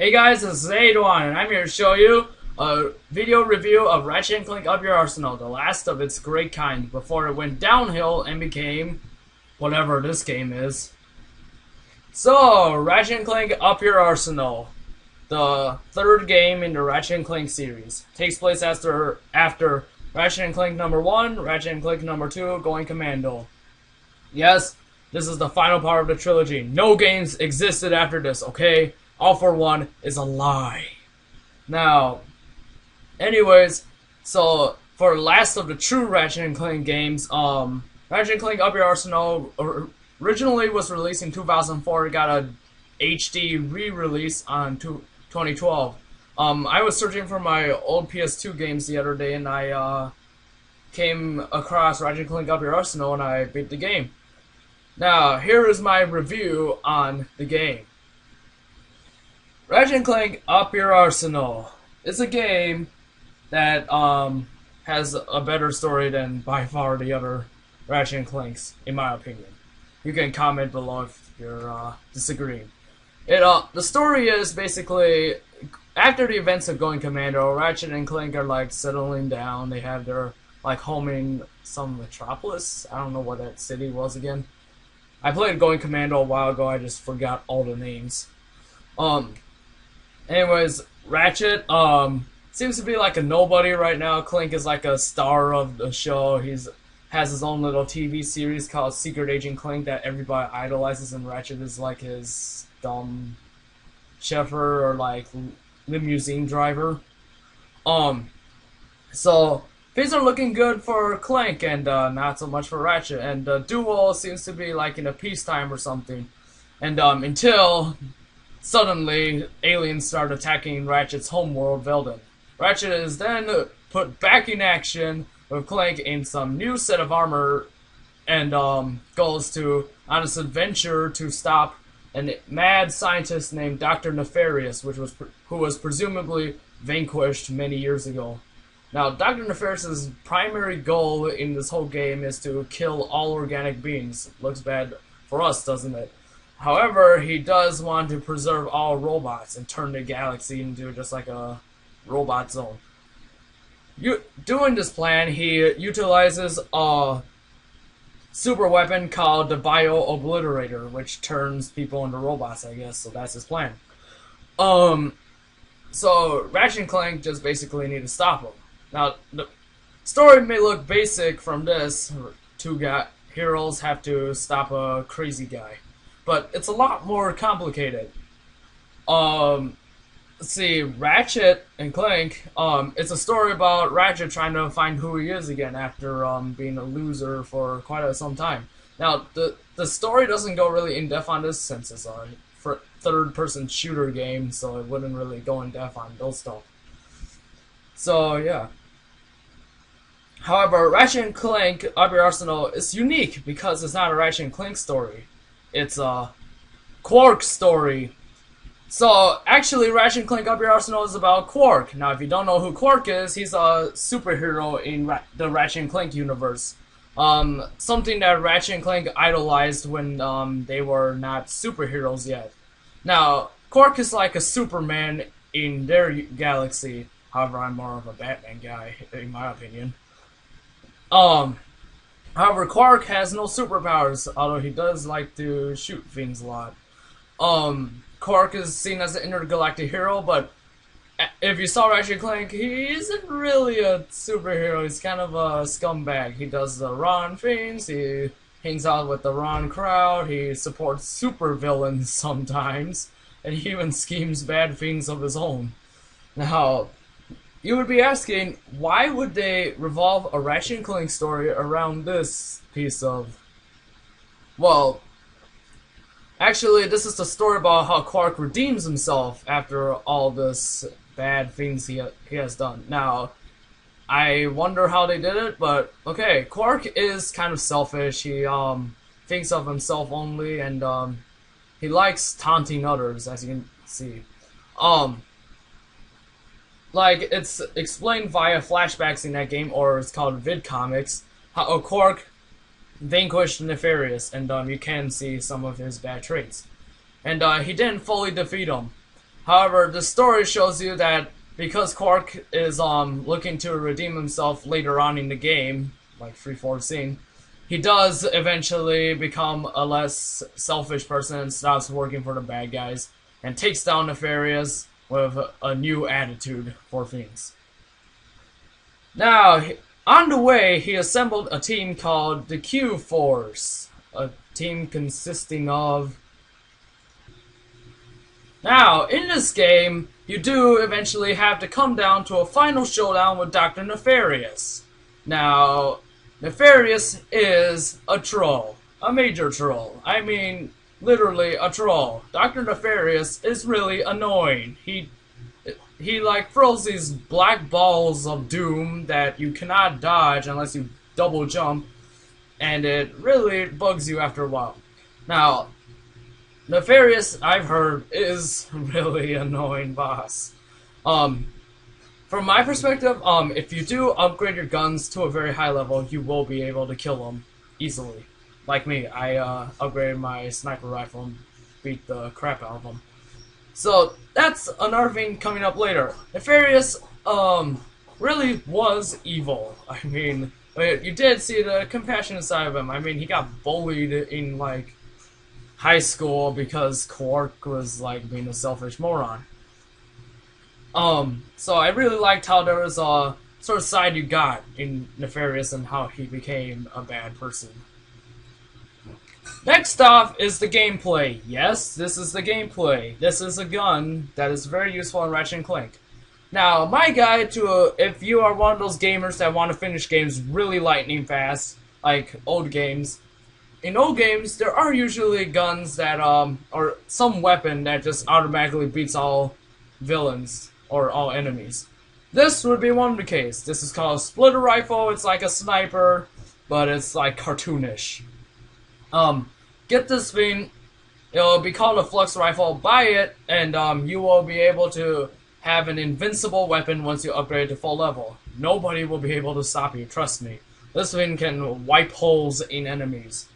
Hey guys, this is Adwan, and I'm here to show you a video review of Ratchet and Clank Up Your Arsenal, the last of its great kind, before it went downhill and became whatever this game is. So, Ratchet and Clank Up Your Arsenal, the third game in the Ratchet and Clank series, takes place after Ratchet and Clank number 1, Ratchet and Clank number 2, Going Commando. Yes, this is the final part of the trilogy. No games existed after this, okay? All for One is a lie. Now, anyways, so for the last of the true Ratchet and Clank games, Ratchet and Clank Up Your Arsenal originally was released in 2004. It got a HD re-release on 2012. I was searching for my old PS2 games the other day, and I came across Ratchet and Clank Up Your Arsenal, and I beat the game. Now, here is my review on the game. Ratchet and Clank Up Your Arsenal is a game that has a better story than by far the other Ratchet and Clanks, in my opinion. You can comment below if you're disagreeing. The story is basically, after the events of Going Commando, Ratchet and Clank are like settling down. They have their like home in some metropolis. I don't know what that city was again. I played Going Commando a while ago. I just forgot all the names. Anyways, Ratchet seems to be like a nobody right now. Clank is like a star of the show. Has his own little TV series called Secret Agent Clank that everybody idolizes, and Ratchet is like his dumb chauffeur or like limousine driver. So things are looking good for Clank and not so much for Ratchet. And the duo seems to be like in a peacetime or something. And until suddenly, aliens start attacking Ratchet's homeworld, Velden. Ratchet is then put back in action with Clank in some new set of armor and goes on this adventure to stop a mad scientist named Dr. Nefarious, who was presumably vanquished many years ago. Now, Dr. Nefarious's primary goal in this whole game is to kill all organic beings. Looks bad for us, doesn't it? However, he does want to preserve all robots and turn the galaxy into just like a robot zone. Doing this plan, he utilizes a super weapon called the Bio Obliterator, which turns people into robots, I guess, so that's his plan. So Ratchet and Clank just basically need to stop him. Now, the story may look basic from this. Two heroes have to stop a crazy guy. But it's a lot more complicated. Let's see, Ratchet and Clank, it's a story about Ratchet trying to find who he is again after being a loser for quite some time. Now, the story doesn't go really in-depth on this since it's a third-person shooter game, so it wouldn't really go in-depth on those stuff. So, yeah. However, Ratchet and Clank Up Your Arsenal is unique because it's not a Ratchet and Clank story. It's a Quark story. So, actually, Ratchet and Clank Up Your Arsenal is about Quark. Now, if you don't know who Quark is, he's a superhero in the Ratchet and Clank universe. Something that Ratchet and Clank idolized when they were not superheroes yet. Now, Quark is like a Superman in their galaxy. However, I'm more of a Batman guy, in my opinion. However, Quark has no superpowers, although he does like to shoot things a lot. Quark is seen as an intergalactic hero, but if you saw Ratchet and Clank, he isn't really a superhero. He's kind of a scumbag. He does the wrong things, he hangs out with the wrong crowd, he supports supervillains sometimes, and he even schemes bad things of his own. Now, you would be asking, why would they revolve a Ratchet and Clank story around this piece of... Well, actually, this is the story about how Quark redeems himself after all this bad things he has done. Now, I wonder how they did it, but okay, Quark is kind of selfish. He thinks of himself only, and he likes taunting others, as you can see. Like, it's explained via flashbacks in that game, or it's called vidcomics, how Quark vanquished Nefarious, and you can see some of his bad traits. And he didn't fully defeat him. However, the story shows you that because Quark is looking to redeem himself later on in the game, like 3-4 he does eventually become a less selfish person and stops working for the bad guys and takes down Nefarious with a new attitude for things. Now, on the way, he assembled a team called the Q Force, a team consisting of... Now, in this game, you do eventually have to come down to a final showdown with Dr. Nefarious. Now, Nefarious is a troll. A major troll. I mean, literally a troll. Dr. Nefarious is really annoying. He like throws these black balls of doom that you cannot dodge unless you double jump, and it really bugs you after a while. Now, Nefarious, I've heard, is really annoying boss. From my perspective, if you do upgrade your guns to a very high level, you will be able to kill them easily. Like me, I upgraded my sniper rifle and beat the crap out of them. So, that's another thing coming up later. Nefarious, really was evil. I mean, you did see the compassionate side of him. I mean, he got bullied in, like, high school because Quark was, like, being a selfish moron. So I really liked how there was a sort of side you got in Nefarious and how he became a bad person. Next off is the gameplay. Yes, this is the gameplay. This is a gun that is very useful in Ratchet and Clank. Now, my guide to if you are one of those gamers that want to finish games really lightning fast, like old games. In old games, there are usually guns that, or some weapon that just automatically beats all villains, or all enemies. This would be one of the case. This is called a splitter rifle. It's like a sniper, but it's like cartoonish. Get this thing. It'll be called a flux rifle. Buy it, and you will be able to have an invincible weapon once you upgrade to full level. Nobody will be able to stop you, trust me. This thing can wipe holes in enemies.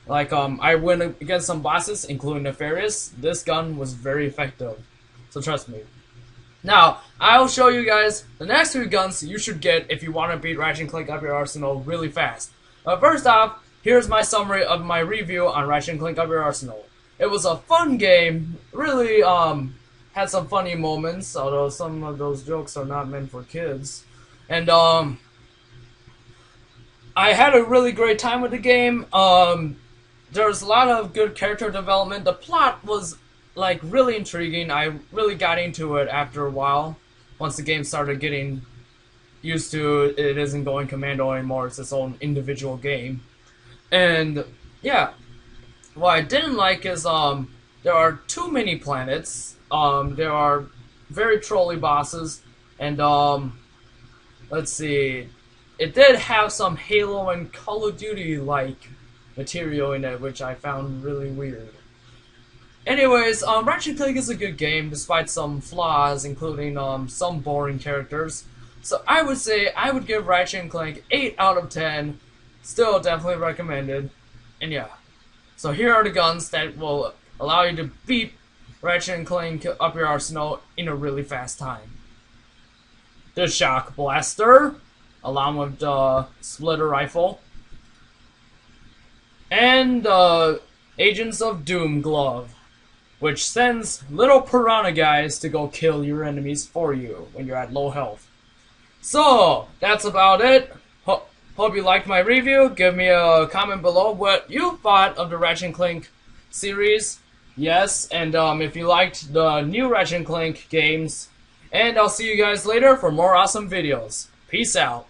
Like, I went against some bosses, including Nefarious. This gun was very effective, so trust me. Now, I'll show you guys the next 3 guns you should get if you want to beat Ratchet and Clank up your arsenal really fast. First off, here's my summary of my review on Ratchet and Clank Up Your Arsenal. It was a fun game, really had some funny moments, although some of those jokes are not meant for kids. And I had a really great time with the game. There was a lot of good character development. The plot was like really intriguing. I really got into it after a while. Once the game started getting used to it isn't going commando anymore, it's its own individual game. And yeah, what I didn't like is there are too many planets. There are very trolly bosses, and let's see, it did have some Halo and Call of Duty like material in it, which I found really weird. Anyways, Ratchet Clank is a good game despite some flaws, including some boring characters. So I would say I would give Ratchet and Clank 8 out of 10. Still definitely recommended. And yeah. So here are the guns that will allow you to beat Ratchet and Clank up your arsenal in a really fast time. The Shock Blaster, along with the Splitter Rifle. And the Agents of Doom Glove, which sends little piranha guys to go kill your enemies for you when you're at low health. So, that's about it. Hope you liked my review. Give me a comment below what you thought of the Ratchet and Clank series. Yes, and if you liked the new Ratchet and Clank games. And I'll see you guys later for more awesome videos. Peace out.